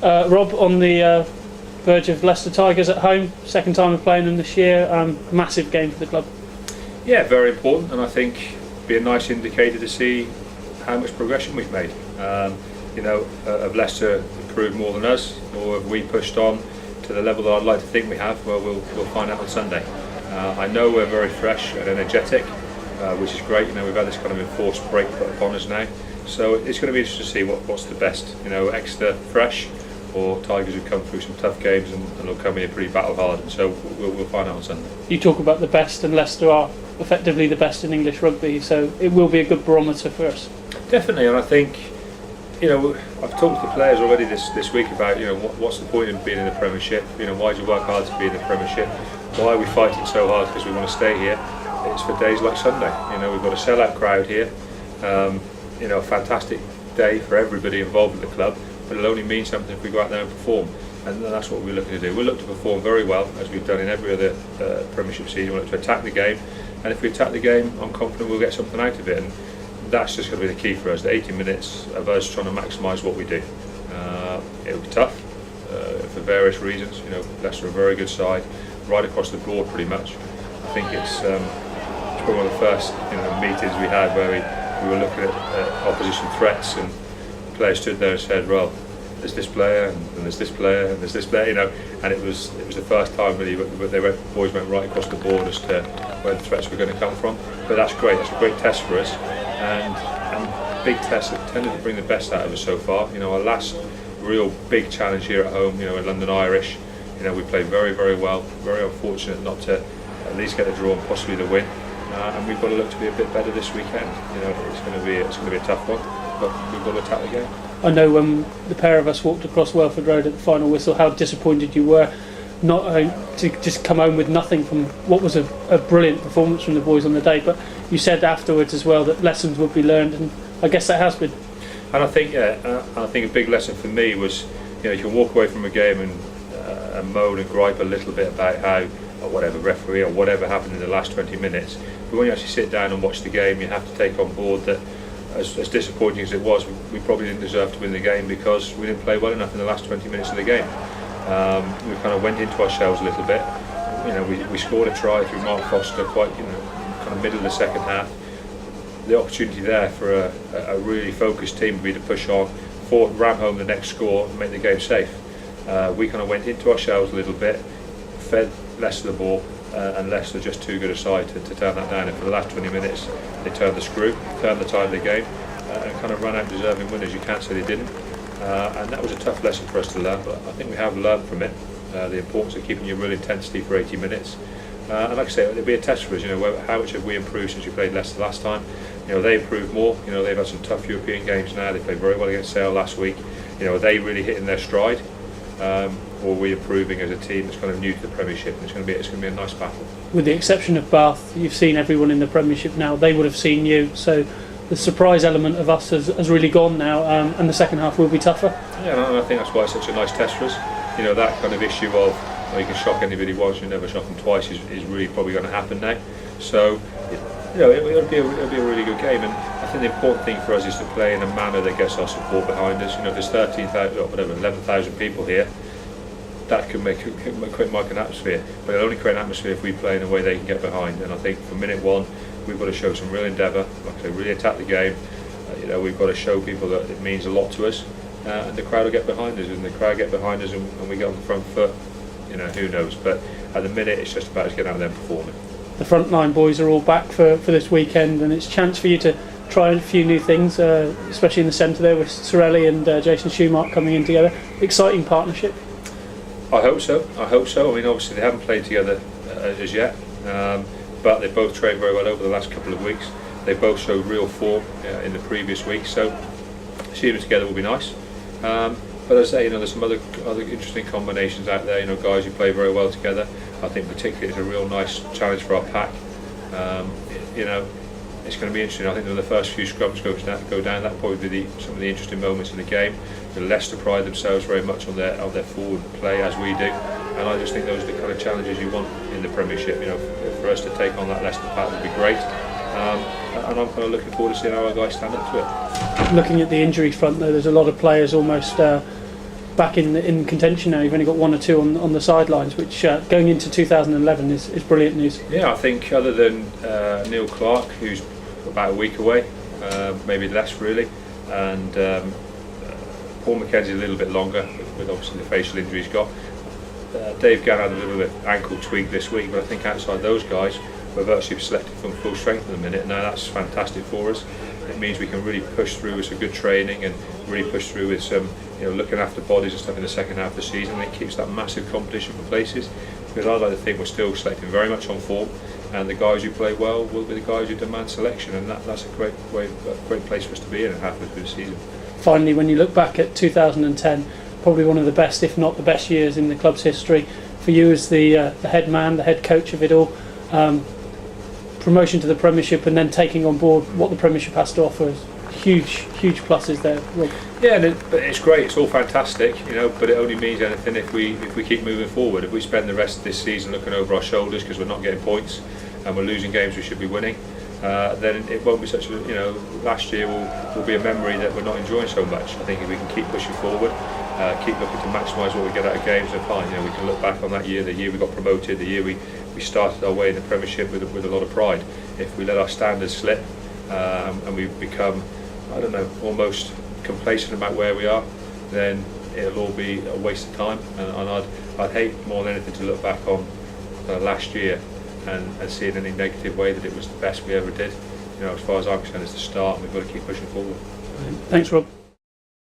Rob, on the verge of Leicester Tigers at home, second time of playing them this year, massive game for the club. Yeah, very important, and I think be a nice indicator to see how much progression we've made. Have Leicester improved more than us, or have we pushed on to the level that I'd like to think we have? Well, we'll find out on Sunday. I know we're very fresh and energetic, which is great. We've had this kind of enforced break put upon us now, so it's going to be interesting to see what's the best. Exeter fresh, or Tigers who come through some tough games and will come here pretty battle hardened. So we'll find out on Sunday. You talk about the best, and Leicester are effectively the best in English rugby, so it will be a good barometer for us. Definitely, and I think I've talked to the players already this week about what's the point in being in the Premiership. Why do you work hard to be in the Premiership? Why are we fighting so hard? Because we want to stay here. It's for days like Sunday. We've got a sellout crowd here. A fantastic day for everybody involved with the club. But it'll only mean something if we go out there and perform, and that's what we're looking to do. We'll look to perform very well, as we've done in every other Premiership season. We'll look to attack the game, and if we attack the game, I'm confident we'll get something out of it, and that's just going to be the key for us, the 80 minutes of us trying to maximise what we do. It'll be tough for various reasons. Leicester are a very good side, right across the board pretty much. I think it's probably one of the first meetings we had where we were looking at opposition threats, and players stood there and said, well, there's this player and there's this player and there's this player, and it was the first time really boys went right across the board as to where the threats were going to come from. But that's great. That's a great test for us, and big tests have tended to bring the best out of us so far. Our last real big challenge here at home, in London Irish, we played very, very well. Very unfortunate not to at least get the draw and possibly the win. And we've got to look to be a bit better this weekend. It's going to be a tough one, but we've got to attack the game. I know when the pair of us walked across Welford Road at the final whistle, how disappointed you were not to just come home with nothing from what was a brilliant performance from the boys on the day. But you said afterwards as well that lessons would be learned, and I guess that has been. And I think a big lesson for me was, you can walk away from a game and moan and gripe a little bit about how, or whatever referee or whatever happened in the last 20 minutes. But when you actually sit down and watch the game, you have to take on board that, as disappointing as it was, we probably didn't deserve to win the game because we didn't play well enough in the last 20 minutes of the game. We kind of went into ourselves a little bit. We scored a try through Mark Foster quite, kind of middle of the second half. The opportunity there for a really focused team would be to push on, ram home the next score and make the game safe. We kind of went into ourselves a little bit, fed Leicester the ball, and Leicester just too good a side to turn that down. And for the last 20 minutes, they turned the screw, turned the tide of the game, and kind of ran out deserving winners. You can't say they didn't. And that was a tough lesson for us to learn, but I think we have learned from it. The importance of keeping your real intensity for 80 minutes. And like I say, it'll be a test for us. How much have we improved since we played Leicester last time? They improved more. They've had some tough European games now. They played very well against Sale last week. Are they really hitting their stride? Or are we improving as a team that's kind of new to the Premiership? And it's going to be a nice battle. With the exception of Bath, you've seen everyone in the Premiership now. They would have seen you, so the surprise element of us has really gone now, and the second half will be tougher. Yeah, and I think that's why it's such a nice test for us. That kind of issue of you can shock anybody once, you never shock them twice is really probably going to happen now. So it'll be a really good game, and I think the important thing for us is to play in a manner that gets our support behind us. There's 13,000 or whatever, 11,000 people here. That could make an atmosphere, but it'll only create an atmosphere if we play in a way they can get behind. And I think from minute one, we've got to show some real endeavour, like I say, really attack the game. We've got to show people that it means a lot to us, and the crowd will get behind us. And the crowd get behind us, and we get on the front foot. Who knows? But at the minute, it's just about us getting out there and performing. The frontline boys are all back for this weekend, and it's a chance for you to try a few new things, especially in the centre there with Sorelli and Jason Schumark coming in together. Exciting partnership. I hope so. I mean, obviously they haven't played together as yet, but they both trained very well over the last couple of weeks. They both showed real form in the previous week, so seeing them together will be nice. But as I say, there's some other interesting combinations out there. Guys who play very well together. I think particularly it's a real nice challenge for our pack. It's going to be interesting. I think when the first few scrums go down, that'll probably be some of the interesting moments in the game. The Leicester pride themselves very much on their forward play, as we do, and I just think those are the kind of challenges you want in the Premiership. For us to take on that Leicester pack would be great, and I'm kind of looking forward to seeing how our guys stand up to it. Looking at the injury front, though, there's a lot of players almost back in contention now. You've only got 1 or 2 on the sidelines, which going into 2011 is brilliant news. Yeah, I think other than Neil Clark, who's about a week away, maybe less really, and Paul McKenzie's a little bit longer with obviously the facial injury he's got. Dave Gann had a little bit ankle tweak this week, but I think outside those guys, we're virtually selected from full strength at the minute. Now that's fantastic for us. It means we can really push through with some good training and really push through with some, looking after bodies and stuff in the second half of the season. And it keeps that massive competition for places, because I'd like to think we're still selecting very much on form, and the guys who play well will be the guys who demand selection, and that's a great place for us to be in halfway through the season. Finally, when you look back at 2010, probably one of the best, if not the best years in the club's history for you as the head man, the head coach of it all. Promotion to the Premiership and then taking on board what the Premiership has to offer is huge pluses there, Rob. Yeah, but it's great. It's all fantastic, but it only means anything if we keep moving forward. If we spend the rest of this season looking over our shoulders because we're not getting points and we're losing games we should be winning, then it won't be such a, last year will be a memory that we're not enjoying so much. I think if we can keep pushing forward, keep looking to maximise what we get out of games, and fine, we can look back on that year, the year we got promoted, the year we started our way in the Premiership with a lot of pride. If we let our standards slip and we become, almost complacent about where we are, then it'll all be a waste of time. And I'd hate more than anything to look back on last year and see in any negative way that it was the best we ever did. As far as I'm concerned, it's the start, and we've got to keep pushing forward. Thanks, Rob.